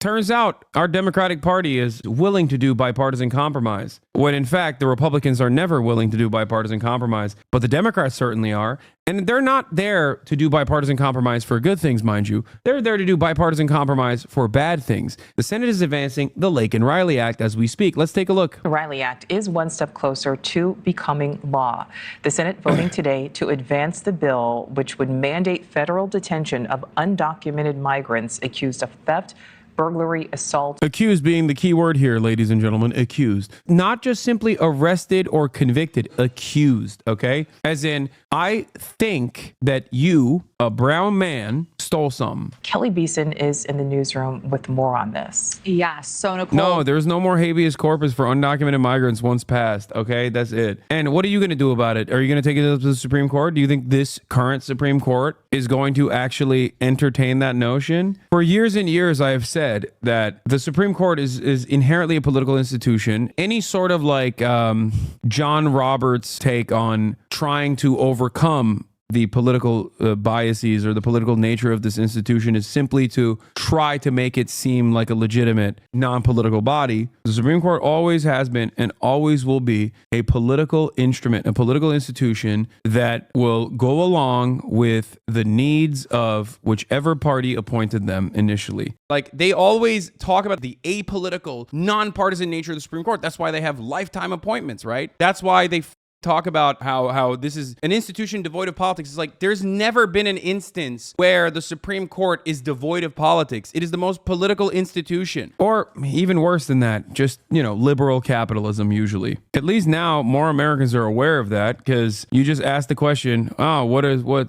Turns out our Democratic Party is willing to do bipartisan compromise, when in fact the Republicans are never willing to do bipartisan compromise, but the Democrats certainly are. And they're not there to do bipartisan compromise for good things, mind you. They're there to do bipartisan compromise for bad things. The Senate is advancing the Laken Riley Act as we speak. Let's take a look. The Riley Act is one step closer to becoming law. The Senate voting today to advance the bill, which would mandate federal detention of undocumented migrants accused of theft, burglary, assault. Accused being the key word here, ladies and gentlemen, accused. Not just simply arrested or convicted, accused, okay? As in, I think that you, a brown man, stole something. Kelly Beeson is in the newsroom with more on this. Yes, so Nicole. No, there's no more habeas corpus for undocumented migrants once passed, okay? That's it. And what are you going to do about it? Are you going to take it up to the Supreme Court? Do you think this current Supreme Court is going to actually entertain that notion? For years and years, I have said that the Supreme Court is inherently a political institution. Any sort of like John Roberts take on trying to overcome the political biases or the political nature of this institution is simply to try to make it seem like a legitimate non-political body. The Supreme Court always has been and always will be a political instrument, a political institution that will go along with the needs of whichever party appointed them initially. Like, they always talk about the apolitical, nonpartisan nature of the Supreme Court. That's why they have lifetime appointments, right? That's why they talk about how this is an institution devoid of politics. It's like there's never been an instance where the Supreme Court is devoid of politics. It is the most political institution. Or even worse than that, just, you know, liberal capitalism usually. At least now more Americans are aware of that, because you just ask the question, oh, what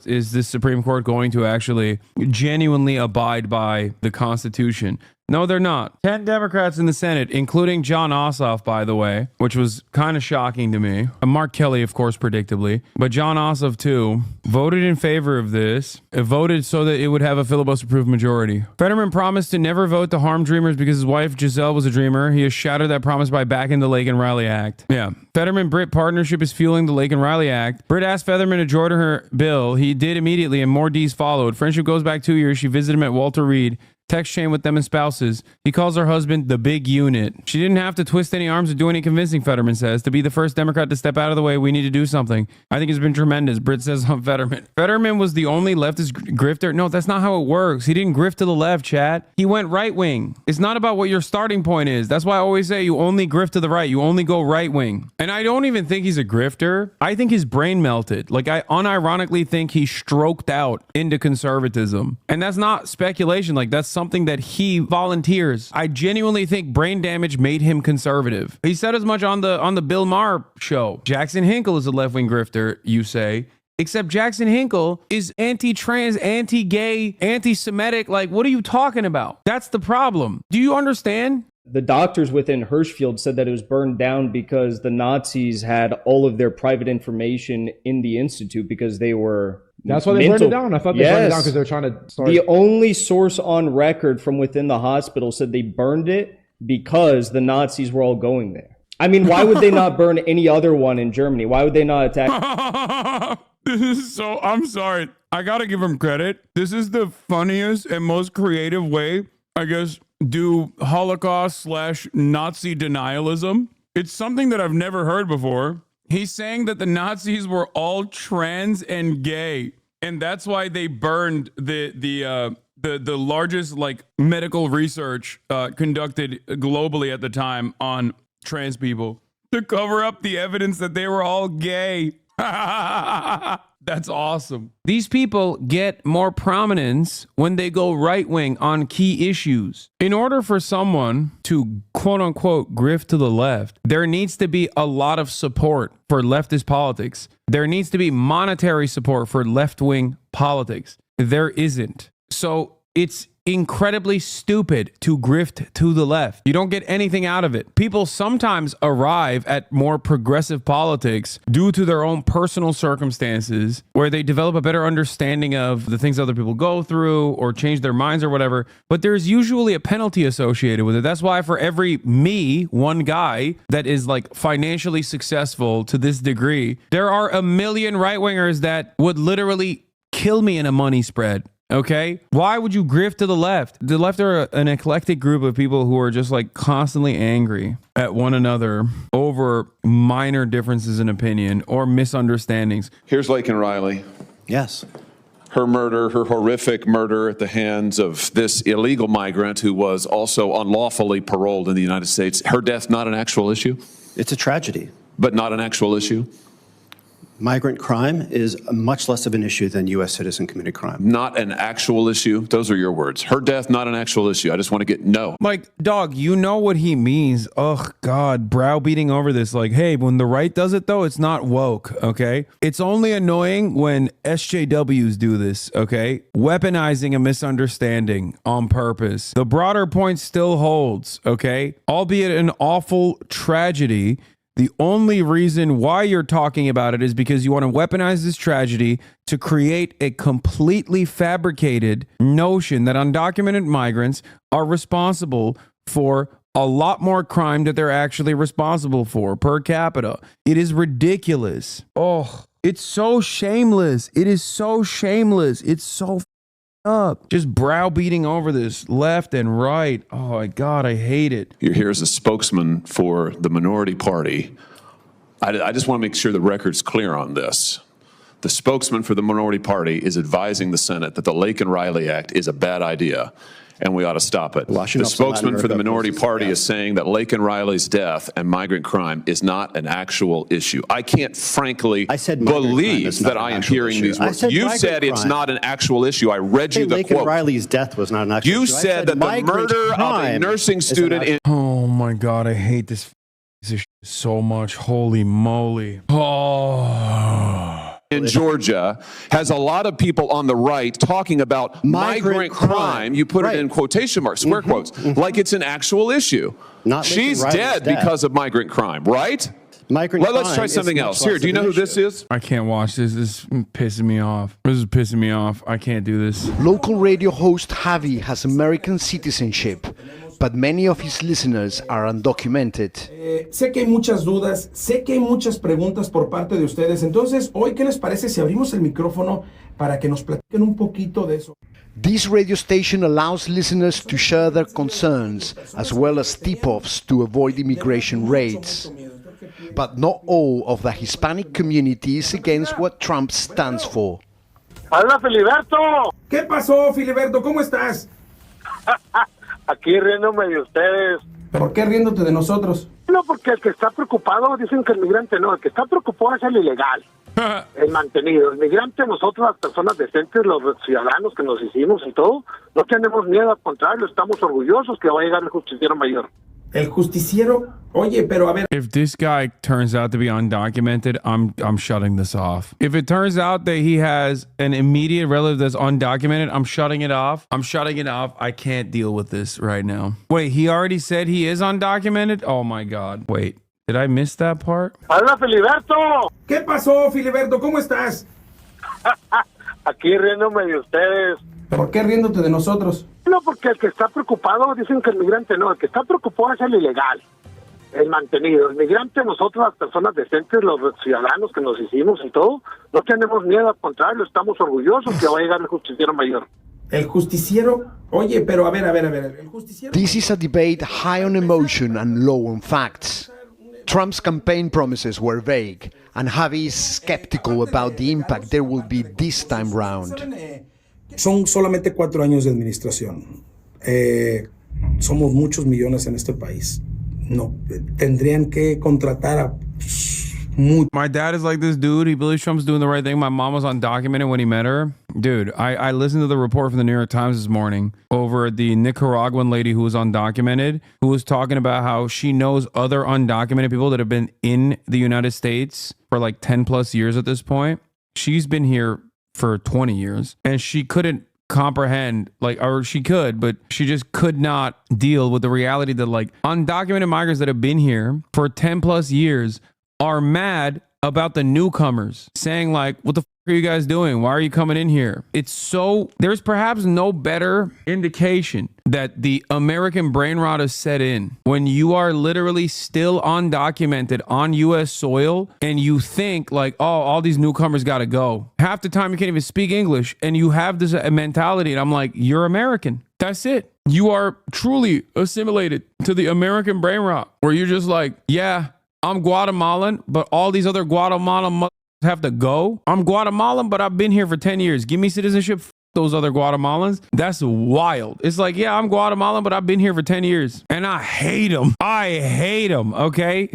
is this Supreme Court going to actually genuinely abide by the Constitution? No, they're not. 10 Democrats in the Senate, including John Ossoff, by the way, which was kind of shocking to me. Mark Kelly, of course, predictably. But John Ossoff, too, voted in favor of this. It voted so that it would have a filibuster-proof majority. Fetterman promised to never vote to harm dreamers because his wife, Giselle, was a dreamer. He has shattered that promise by backing the Laken Riley Act. Yeah. Fetterman-Britt partnership is fueling the Laken Riley Act. Britt asked Fetterman to join her bill. He did immediately, and more D's followed. Friendship goes back 2 years. She visited him at Walter Reed. Text chain with them as spouses. He calls her husband the big unit. She didn't have to twist any arms or do any convincing, Fetterman says. To be the first Democrat to step out of the way, we need to do something. I think it's been tremendous, Britt says on Fetterman. Fetterman was the only leftist grifter. No, that's not how it works. He didn't grift to the left, chat. He went right wing. It's not about what your starting point is. That's why I always say you only grift to the right. You only go right wing. And I don't even think he's a grifter. I think his brain melted. Like, I unironically think he stroked out into conservatism. And that's not speculation. Like, that's something that he volunteers. I genuinely think brain damage made him conservative. He said as much on the Bill Maher show. Jackson Hinkle is a left-wing grifter, you say. Except Jackson Hinkle is anti-trans, anti-gay, anti-Semitic. Like, what are you talking about? That's the problem. Do you understand? The doctors within Hirschfield said that it was burned down because the Nazis had all of their private information in the institute because they were That's why they burned it down. I thought they burned it down because they were trying to start. The only source on record from within the hospital said they burned it because the Nazis were all going there. I mean, why would they not burn any other one in Germany? Why would they not attack? This is so, I'm sorry. I gotta give him credit. This is the funniest and most creative way, I guess, do Holocaust/Nazi denialism. It's something that I've never heard before. He's saying that the Nazis were all trans and gay, and that's why they burned the largest like medical research conducted globally at the time on trans people, to cover up the evidence that they were all gay. That's awesome. These people get more prominence when they go right wing on key issues. In order for someone to quote unquote grift to the left, there needs to be a lot of support for leftist politics. There needs to be monetary support for left wing politics. There isn't. So it's incredibly stupid to grift to the left. You don't get anything out of it. People sometimes arrive at more progressive politics due to their own personal circumstances, where they develop a better understanding of the things other people go through or change their minds or whatever. But there's usually a penalty associated with it. That's why for every one guy that is like financially successful to this degree, there are a million right-wingers that would literally kill me in a money spread Okay? Why would you grift to the left? The left are an eclectic group of people who are just like constantly angry at one another over minor differences in opinion or misunderstandings. Here's Laken Riley. Yes. Her murder, her horrific murder at the hands of this illegal migrant who was also unlawfully paroled in the United States. Her death, not an actual issue? It's a tragedy. But not an actual issue? Migrant crime is much less of an issue than U.S. citizen committed crime. Not an actual issue? Those are your words. Her death, not an actual issue. I just want to get no. Like, dog, you know what he means. Oh, God, browbeating over this. Like, hey, when the right does it, though, it's not woke, okay? It's only annoying when SJWs do this, okay? Weaponizing a misunderstanding on purpose. The broader point still holds, okay? Albeit an awful tragedy. The only reason why you're talking about it is because you want to weaponize this tragedy to create a completely fabricated notion that undocumented migrants are responsible for a lot more crime that they're actually responsible for per capita. It is ridiculous. Oh, it's so shameless. It is so shameless. It's so up. Just browbeating over this left and right. Oh my God, I hate it. You're here as a spokesman for the minority party. I just want to make sure the record's clear on this. The spokesman for the minority party is advising the Senate that the Laken Riley Act is a bad idea and we ought to stop it. The spokesman for the minority party is saying that Laken Riley's death and migrant crime is not an actual issue. I can't frankly believe that I am hearing these words. You said it's not an actual issue. I read you the quote. Laken Riley's death was not an actual issue. You said that the murder of a nursing student in... Oh my God, I hate this so much. Holy moly. Oh... in Georgia has a lot of people on the right talking about migrant crime. You put it in quotation marks, square quotes, like it's an actual issue. She's dead because of migrant crime, right? Let's try something else. Here, do you know who this is? I can't watch this. This is pissing me off. This is pissing me off. I can't do this. Local radio host Javi has American citizenship, but many of his listeners are undocumented. Sé que hay muchas dudas, sé que hay muchas preguntas por parte de ustedes. Entonces, hoy, ¿qué les parece si abrimos el micrófono para que nos platiquen un poquito de eso? This radio station allows listeners to share their concerns, as well as tip-offs to avoid immigration raids. But not all of the Hispanic community is against what Trump stands for. ¡Habla Filiberto! ¿Qué pasó, Filiberto? ¿Cómo estás? Aquí riéndome de ustedes. ¿Por qué riéndote de nosotros? No, porque el que está preocupado, dicen que el migrante no, el que está preocupado es el ilegal, el mantenido. El migrante, nosotros las personas decentes, los ciudadanos que nos hicimos y todo, no tenemos miedo, al contrario, estamos orgullosos que va a llegar el justiciero mayor. El justiciero, oye, pero a ver. If this guy turns out to be undocumented, I'm shutting this off. If it turns out that he has an immediate relative that's undocumented, I'm shutting it off. I'm shutting it off. I can't deal with this right now. Wait, he already said he is undocumented? Oh my God. Wait, did I miss that part? ¡Habla Filiberto! ¿Qué pasó, Filiberto? ¿Cómo estás? Aquí riéndome de ustedes. ¿Por qué riéndote de nosotros? No, porque el que está preocupado, dicen que el migrante no, el que está preocupado es el ilegal, el mantenido. El migrante, nosotros las personas decentes, los ciudadanos que nos hicimos y todo, no tenemos miedo, al contrario, estamos orgullosos que va a llegar el justiciero mayor. El justiciero, oye, pero a ver, el justiciero... This is a debate high on emotion and low on facts. Trump's campaign promises were vague, and Javi is skeptical about the impact there will be this time round. Son solamente 4 años de administración. Somos muchos millones en este país. No, tendrían que contratar a My dad is like this dude. He believes Trump's doing the right thing. My mom was undocumented when he met her. Dude, I listened to the report from the New York Times this morning over the Nicaraguan lady who was undocumented, who was talking about how she knows other undocumented people that have been in the United States for like 10 plus years at this point. She's been here for 20 years and she couldn't comprehend, like, or she could, but she just could not deal with the reality that like undocumented migrants that have been here for 10 plus years are mad about the newcomers, saying like, what the are you guys doing? Why are you coming in here? There's perhaps no better indication that the American brain rot is set in when you are literally still undocumented on U.S. soil and you think like, oh, all these newcomers got to go. Half the time you can't even speak English and you have this mentality. And I'm like, you're American. That's it. You are truly assimilated to the American brain rot where you're just like, yeah, I'm Guatemalan, but all these other Guatemalan have to go. I'm Guatemalan, but I've been here for 10 years. Give me citizenship. Those other Guatemalans. That's wild. It's like, yeah, I'm Guatemalan, but I've been here for 10 years and I hate them. I hate them. Okay.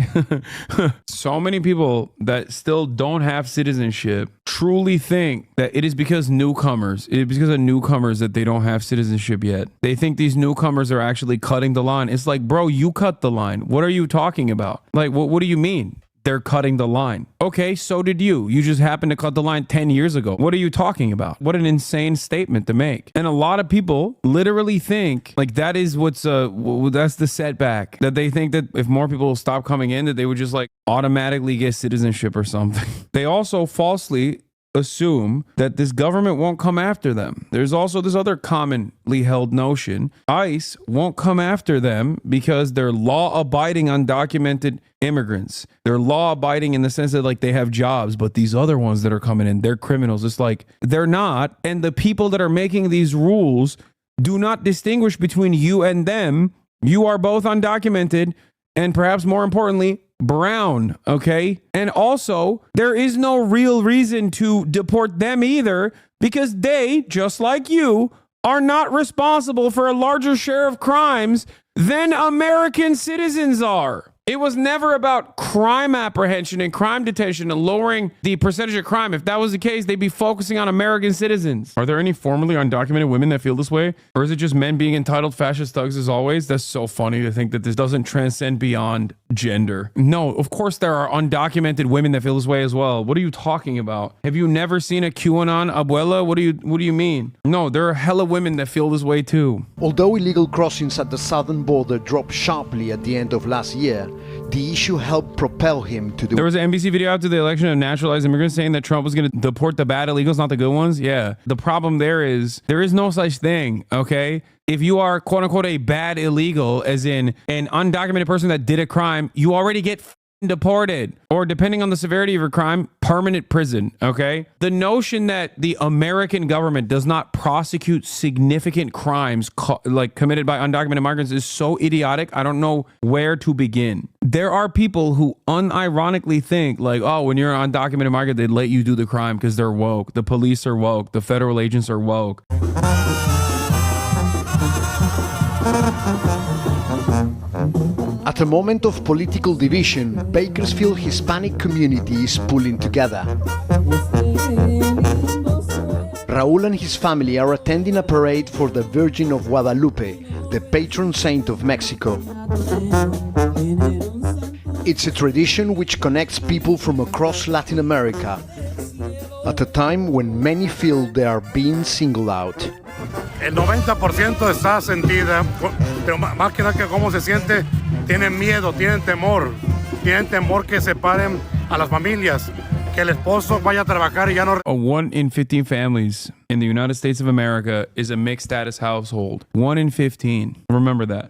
So many people that still don't have citizenship truly think that it is because of newcomers that they don't have citizenship yet. They think these newcomers are actually cutting the line. It's like, bro, you cut the line. What are you talking about? Like, what do you mean? They're cutting the line. Okay, so did you. You just happened to cut the line 10 years ago. What are you talking about? What an insane statement to make. And a lot of people literally think like that is that's the setback. That they think that if more people stop coming in, that they would just like automatically get citizenship or something. They also falsely assume that this government won't come after them. There's also this other commonly held notion. ICE won't come after them because they're law-abiding undocumented immigrants. They're law-abiding in the sense that like they have jobs, but these other ones that are coming in, they're criminals. It's like they're not. And the people that are making these rules do not distinguish between you and them. You are both undocumented and perhaps more importantly, brown, okay? And also, there is no real reason to deport them either because they, just like you, are not responsible for a larger share of crimes than American citizens are. It was never about crime apprehension and crime detention and lowering the percentage of crime. If that was the case, they'd be focusing on American citizens. Are there any formerly undocumented women that feel this way? Or is it just men being entitled fascist thugs as always? That's so funny to think that this doesn't transcend beyond gender. No, of course there are undocumented women that feel this way as well. What are you talking about? Have you never seen a QAnon abuela? What do you mean? No, there are hella women that feel this way too. Although illegal crossings at the southern border dropped sharply at the end of last year, the issue helped propel him to the... There was an NBC video after the election of naturalized immigrants saying that Trump was going to deport the bad illegals, not the good ones. Yeah. The problem there is no such thing, okay? If you are, quote unquote, a bad illegal, as in an undocumented person that did a crime, you already get deported, or depending on the severity of your crime, permanent prison, okay? The notion that the American government does not prosecute significant crimes like committed by undocumented migrants is so idiotic. I don't know where to begin. There are people who unironically think like, oh, when you're an undocumented migrant, they'd let you do the crime because they're woke. The police are woke. The federal agents are woke. At a moment of political division, Bakersfield Hispanic community is pulling together. Raul and his family are attending a parade for the Virgin of Guadalupe, the patron saint of Mexico. It's a tradition which connects people from across Latin America, at a time when many feel they are being singled out. El 90% está sentida, pero más que nada que cómo se siente, tienen miedo, tienen temor que separen a las familias, que el esposo vaya a trabajar y ya no... 1 in 15 families in the United States of America is a mixed status household. 1 in 15. Remember that.